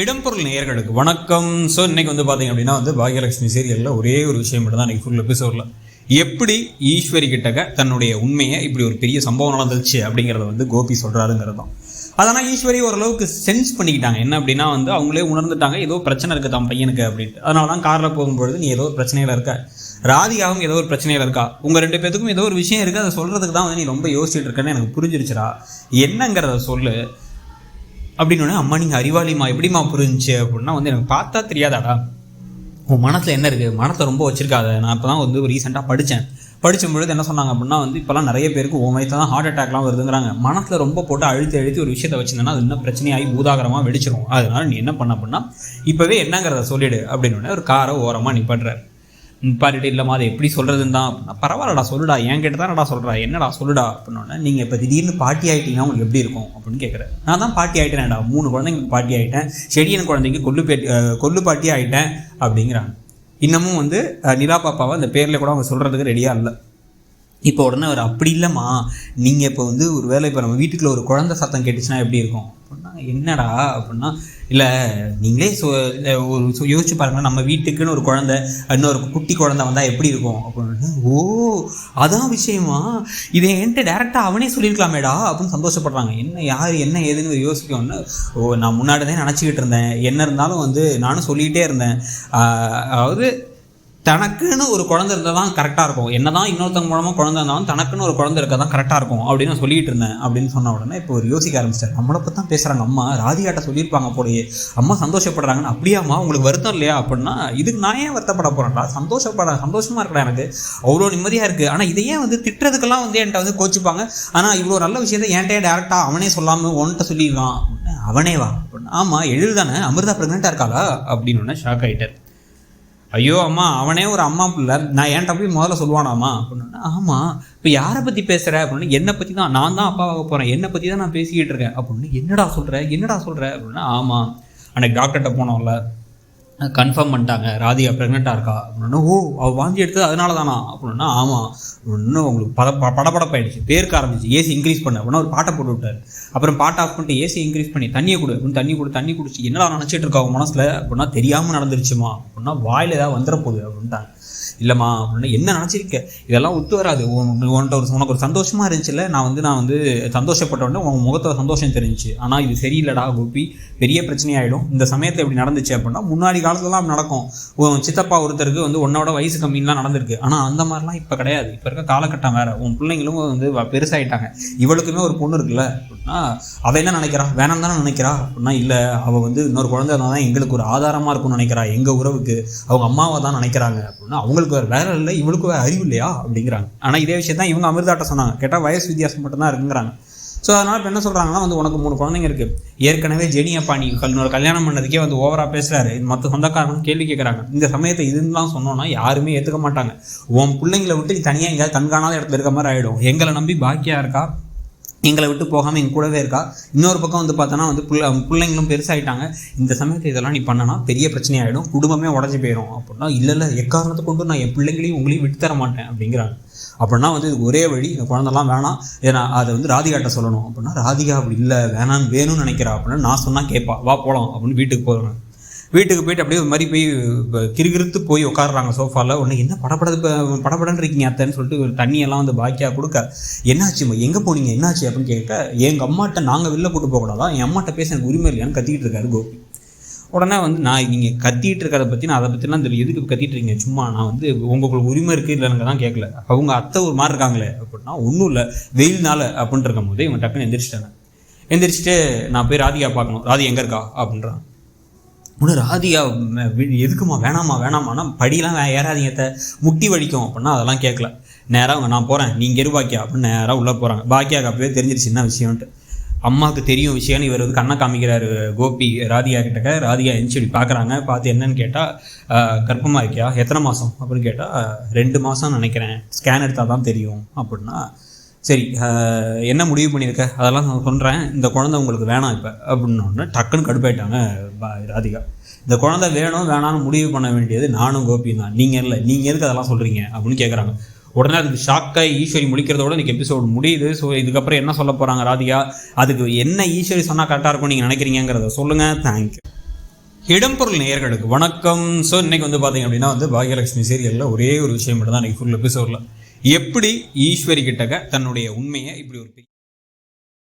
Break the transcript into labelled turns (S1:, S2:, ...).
S1: இடம்பொருள் நேயர்களுக்கு வணக்கம். ஸோ இன்னைக்கு பார்த்தீங்க அப்படின்னா பாக்யலட்சுமி சீரியலில் ஒரே ஒரு விஷயம் மட்டும் தான் இன்றைக்கி ஃபுல் எபிசோடில் எப்படி ஈஸ்வரி கிட்டக்க தன்னுடைய உண்மையை இப்படி ஒரு பெரிய சம்பவம் நடந்துச்சு அப்படிங்கிறத கோபி சொல்கிறாருங்கிறது தான். அதனால் ஈஸ்வரி ஓரளவுக்கு சென்ஸ் பண்ணிக்கிட்டாங்க. என்ன அப்படின்னா அவங்களே உணர்ந்துட்டாங்க ஏதோ பிரச்சனை இருக்குது தான் பையனுக்கு அப்படின்ட்டு. அதனால தான் காரில் போகும்பொழுது நீ ஏதோ ஒரு பிரச்சனையில் இருக்க, ராதிகாவும் ஏதோ ஒரு பிரச்சனையில் இருக்கா, உங்கள் ரெண்டு பேத்துக்கும் ஏதோ ஒரு விஷயம் இருக்குது, அதை சொல்கிறதுக்கு தான் நீ ரொம்ப யோசிச்சுட்டு இருக்கேன்னு எனக்கு புரிஞ்சிருச்சுரா, என்னங்கிறத சொல்லு அப்படின்னு. அம்மா நீங்கள் அறிவாளிமா எப்படிமா புரிஞ்சிச்சு அப்படின்னா எனக்கு பார்த்தா தெரியாதாடா, உன் மனசில் என்ன இருக்குது, மனத்தை ரொம்ப வச்சிருக்காத. நான் இப்போ தான் ரீசெண்டாக படிக்கும்பொழுது என்ன சொன்னாங்க அப்படின்னா இப்போலாம் நிறைய பேருக்கு உன் வயசில் தான் ஹார்ட் அட்டாக்லாம் வருதுங்கிறாங்க. மனசில் ரொம்ப போட்டு அழுத்தி ஒரு விஷயத்தை வச்சுருந்தேன்னா அது இன்னும் பிரச்சனையாகி பூதாகரமாக வெடிச்சிடும். அதனால நீ என்ன பண்ண அப்படின்னா இப்போவே என்னங்கிறத சொல்லிவிடு அப்படின்னு ஒரு காரை ஓரமாக நிப்பாட்டுறாரு. நிப்பாட்டிட்டு இல்லைம்மா அதை எப்படி சொல்கிறதுன்னு தான் அப்படின்னா, பரவாயில்லடா சொல்லுடா, என் கிட்ட தான் நடா சொல்கிறா, என்னடா சொல்லுடா அப்படின்னோடனே, நீங்கள் இப்போ திடீர்னு பாட்டி ஆகிட்டீங்கன்னா உங்களுக்கு எப்படி இருக்கும் அப்படின்னு கேட்குறேன். நான் தான் பாட்டி ஆகிட்டேன்டா, 3 குழந்தைங்களுக்கு பாட்டி ஆகிட்டேன், செடியன் குழந்தைக்கு கொல்லு பாட்டி ஆகிட்டேன் அப்படிங்கிறாங்க. இன்னமும் நிலா பாப்பாவை அந்த பேரில் கூட அவங்க சொல்கிறதுக்கு ரெடியாக இல்லை. இப்போ உடனே அவர் அப்படி இல்லைம்மா, நீங்கள் இப்போ ஒரு வேலை இப்போ நம்ம வீட்டுக்குள்ள ஒரு குழந்தை சத்தம் கேட்டுச்சுன்னா எப்படி இருக்கும் அப்படின்னா, என்னடா அப்படின்னா, இல்லை நீங்களே யோசிச்சு பாருங்கள், நம்ம வீட்டுக்குன்னு ஒரு குழந்தை இன்னொரு குட்டி குழந்தை வந்தால் எப்படி இருக்கும் அப்படின்னு. ஓ அதான் விஷயமா, இதை என்கிட்ட டேரெக்டாக அவனே சொல்லியிருக்கலாமேடா அப்படின்னு சந்தோஷப்படுறாங்க. என்ன யார் என்ன ஏதுன்னு யோசிக்கணும்னு, ஓ நான் முன்னாடி தான் நினச்சிக்கிட்டு இருந்தேன், என்ன இருந்தாலும் நானும் சொல்லிக்கிட்டே இருந்தேன், அதாவது தனக்குன்னு ஒரு குழந்தை இருந்தால் தான் கரெக்டாக இருக்கும், என்ன தான் இன்னொருத்தவங்க மூலமாக குழந்தை இருந்தாலும் தனக்குன்னு ஒரு குழந்தை இருக்க தான் கரெக்டாக இருக்கும் அப்படின்னு நான் சொல்லிட்டு இருந்தேன் அப்படின்னு சொன்ன உடனே இப்போ ஒரு யோசிக்க ஆரம்பிச்சிட்டார். நம்மளை பற்றி தான் பேசுகிறாங்க, அம்மா ராதிகாட்ட சொல்லியிருப்பாங்க போலயே, அம்மா சந்தோஷப்படுறாங்கன்னு. அப்படியாம்மா உங்களுக்கு வருத்தம் இல்லையா அப்படின்னா, இதுக்கு நான் ஏன் வருத்தப்பட போகிறேன்டா, சந்தோஷமாக இருக்கடா, எனக்கு அவ்வளோ நிம்மதியாக இருக்குது. ஆனால் இதையே திட்டுறதுக்கெல்லாம் என்கிட்ட கோச்சிப்பாங்க, ஆனால் இவ்வளோ நல்ல விஷயத்தை என்கிட்ட டேரெக்டாக அவனே சொல்லாமல் உன்கிட்ட சொல்லியிருக்கான். அவனே வா அப்படின்னா, ஆமாம் எழுது தானே, அமிர்தா ப்ரெக்னெண்ட்டாக இருக்காளா அப்படின்னு ஷாக் ஆகிட்டார். ஐயோ அம்மா அவனே ஒரு அம்மா பிள்ளை, நான் என்கிட்ட போய் முதல்ல சொல்லுவானாம்மா அப்படின்னா, ஆமாம் இப்போ யாரை பற்றி பேசுகிற அப்படின்னு, என்னை பற்றி தான், நான் தான் அப்பாவாக போகிறேன், என்னை பற்றி தான் நான் பேசிக்கிட்டு இருக்கேன் அப்படின்னு. என்னடா சொல்கிற அப்படின்னா, ஆமாம் அன்னைக்கு டாக்டர்கிட்ட போனோம்ல, கன்ஃபார்ம் பண்ணிட்டாங்க ராதிகா ப்ரெக்னெண்ட்டாக இருக்கா அப்படின்னா. ஓ அவள் வாங்கி எடுத்தது அதனால தானா அப்படின்னா, ஆமாம் இன்னும் உங்களுக்கு படப்படப்பாயிடுச்சு, பேருக்கு ஆரம்பிச்சு, ஏசி இன்க்ரீஸ் பண்ண அப்படின்னா ஒரு பாட்டை போட்டு விட்டார். அப்புறம் பாட்டை ஆஃப் பண்ணிட்டு ஏசி இன்க்ரீஸ் பண்ணி தண்ணியை கொடு அப்படின்னு தண்ணி குடிச்சு, என்னடா நினச்சிட்டு இருக்கா உன் மனசில் அப்படின்னா, தெரியாமல் நடந்துருச்சுமா அப்படின்னா, வாயில் ஏதாவது வந்துடப்போகுது அப்படின்ட்டாங்க. இல்லைம்மா அப்படின்னா, என்ன நினச்சிருக்க, இதெல்லாம் ஒத்து வராது, உனக்கு ஒரு சந்தோஷமாக இருந்துச்சுல்ல, நான் சந்தோஷப்பட்ட உடனே உன் முகத்தில் சந்தோஷம் தெரிஞ்சிச்சு, ஆனால் இது சரியில்லடா கோபி, பெரிய பிரச்சனையாயிடும். இந்த சமயத்தில் எப்படி நடந்துச்சு அப்படின்னா, முன்னாடி காலத்துலலாம் நடக்கும், உன் சித்தப்பா ஒருத்தருக்கு உன்னோட வயசு கம்மின்லாம் நடந்திருக்கு, ஆனால் அந்த மாதிரிலாம் இப்போ கிடையாது, இப்போ இருக்க காலகட்டம் வேறு, உன் பிள்ளைங்களும் பெருசாகிட்டாங்க, இவளுக்குமே ஒரு பொண்ணு இருக்குல்ல அப்படின்னா, அவள் என்ன நினைக்கிறா, வேணாம் தானே நினைக்கிறா அப்படின்னா, இல்லை அவள் இன்னொரு குழந்தை இருந்தால் தான் எங்களுக்கு ஒரு ஆதாரமாக இருக்கும்னு நினைக்கிறா, எங்கள் உறவுக்கு அவங்க அம்மாவை தான் நினைக்கிறாங்க அப்படின்னா, அவங்களுக்கு வேற இல்லை, இவளுக்கு அறிவு இல்லையா அப்படிங்கிறாங்க. ஆனால் இதே விஷயம் தான் இவங்க அமிர்தாட்ட சொன்னாங்க, கேட்டால் வயசு வித்தியாசம் மட்டும்தான் இருக்குங்கிறாங்க. ஸோ அதனால் இப்போ என்ன சொல்கிறாங்கன்னா, உனக்கு 3 குழந்தைங்க இருக்குது, ஏற்கனவே ஜெனி அப்பா நீ கல்யாணம் பண்ணதுக்கே ஓவராக பேசுகிறாரு, மற்ற சொந்தக்காரங்க கேள்வி கேட்குறாங்க. இந்த சமயத்தை இதுலாம் சொன்னோன்னா யாருமே ஏற்றுக்க மாட்டாங்க. உன் பிள்ளைங்களை விட்டு நீ தனியாக எங்கேயாவது கண்காணாத இடத்துல இருக்க மாதிரி ஆகிடும். எங்களை நம்பி பாக்கியாக இருக்கா, எங்களை விட்டு போகாமல் எங்க கூடவே இருக்கா. இன்னொரு பக்கம் பார்த்தோன்னா பிள்ளைங்களும் பெருசாகிட்டாங்க. இந்த சமயத்தில் இதெல்லாம் நீ பண்ணனா பெரிய பிரச்சனையாகிடும், குடும்பமே உடஞ்சி போயிடும் அப்படின்னா, இல்லை எக்காரணத்தை கொண்டு நான் என் பிள்ளைங்களையும் உங்களையும் விட்டு தர மாட்டேன் அப்படிங்கிறாங்க. அப்படின்னா இதுக்கு ஒரே வழி, இந்த குழந்தெல்லாம் வேணாம், ஏன்னா அதை ராதிகாட்ட சொல்லணும் அப்படின்னா, ராதிகா அப்படி இல்லை வேணும்னு நினைக்கிறா அப்படின்னா, நான் சொன்னால் கேட்பா, வா போகலாம் அப்படின்னு வீட்டுக்கு போகிறாங்க. வீட்டுக்கு போயிட்டு அப்படியே ஒரு மாதிரி போய் கிறுகிறுத்து போய் உட்காடுறாங்க சோஃபாவில். உடனே என்ன படப்படன்னு இருக்கீங்க அத்தைன்னு சொல்லிட்டு ஒரு தண்ணியெல்லாம் பாக்கியாக கொடுக்க, என்னாச்சும்மா எங்கே போனீங்க என்னாச்சு அப்படின்னு கேட்க, எங்கள் அம்மாட்ட நாங்கள் வெளில கூட்டு போகக்கூடாதான், என் அம்மாட்ட பேச எனக்கு உரிமை இல்லையான்னு கத்திக்கிட்டு இருக்காரு கோபி. உடனே நான் நீங்கள் கத்திட்டு இருக்கிறத பற்றி நான் அதை பற்றிலாம் தெரியும், எதுக்கு கத்திட்டு இருக்கீங்க, சும்மா நான் உங்களுக்கு உரிமை இருக்குது இல்லைங்க தான் கேட்கல, அவங்க அத்தை ஒரு மாதிரி இருக்காங்களே அப்படின்னா, ஒன்றும் இல்லை வெயில்னால அப்படின்ட்டு இருக்கும் போது இவன் டக்குன்னு எந்திரிச்சிட்டு நான் போய் ராதிகா பார்க்கணும், ராதி எங்கே இருக்கா அப்படின்றான். ஒன்று ராதிகா எதுக்குமா வேணாமான்னா, படியெல்லாம் ஏறாதீங்க முட்டி வலிக்கும் அப்படின்னா அதெல்லாம் கேட்கல. நேராக நான் போகிறேன் நீங்கள் இருபாக்கியா அப்படின்னு நேராக உள்ளே போகிறாங்க. பாக்கியாவுக்கு அப்பவே தெரிஞ்சிருச்சு என்ன விஷயம்ன்ட்டு. அம்மாவுக்கு தெரியும் விஷயம்னு இவர் கண்ணை காமிக்கிறாரு கோபி ராதிகா கிட்டக்க. ராதிகா எந்திரி பார்க்குறாங்க. பார்த்து என்னன்னு கேட்டால், கர்ப்பமாக இருக்கியா, எத்தனை மாதம் அப்படின்னு கேட்டால், 2 மாதம் நினைக்கிறேன், ஸ்கேன் எடுத்தால் தான் தெரியும் அப்படின்னா, சரி என்ன முடிவு பண்ணியிருக்க அதெல்லாம் நான் சொல்கிறேன், இந்த குழந்தை உங்களுக்கு வேணாம் இப்போ அப்படின்னோடனே டக்குன்னு கடுப்பாயிட்டாங்க ராதிகா. இந்த குழந்தை வேணும் வேணான்னு முடிவு பண்ண வேண்டியது நானும் கோபியும் தான், நீங்கள் இல்லை, நீங்கள் எதுக்கு அதெல்லாம் சொல்கிறீங்க அப்படின்னு கேட்குறாங்க. உடனே அதுக்கு ஷாக்காக ஈஸ்வரி முடிக்கிறதோட இன்றைக்கி எபிசோடு முடியுது. ஸோ இதுக்கப்புறம் என்ன சொல்ல போகிறாங்க ராதிகா, அதுக்கு என்ன ஈஸ்வரி சொன்னால் கரெக்டாக இருக்கும் நீங்கள் நினைக்கிறீங்கிறத சொல்லுங்கள். தேங்க்யூ. இடம்பொருள் நேயர்களுக்கு வணக்கம். ஸோ இன்னைக்கு வந்து பார்த்தீங்க அப்படின்னா வந்து பாகியலட்சுமி சீரியலில் ஒரே ஒரு விஷயம் மட்டும் தான் இன்னைக்கு ஃபுல் எபிசோடில் எப்படி ஈஸ்வரி கிட்டக்க தன்னுடைய உண்மையை இப்படி ஒரு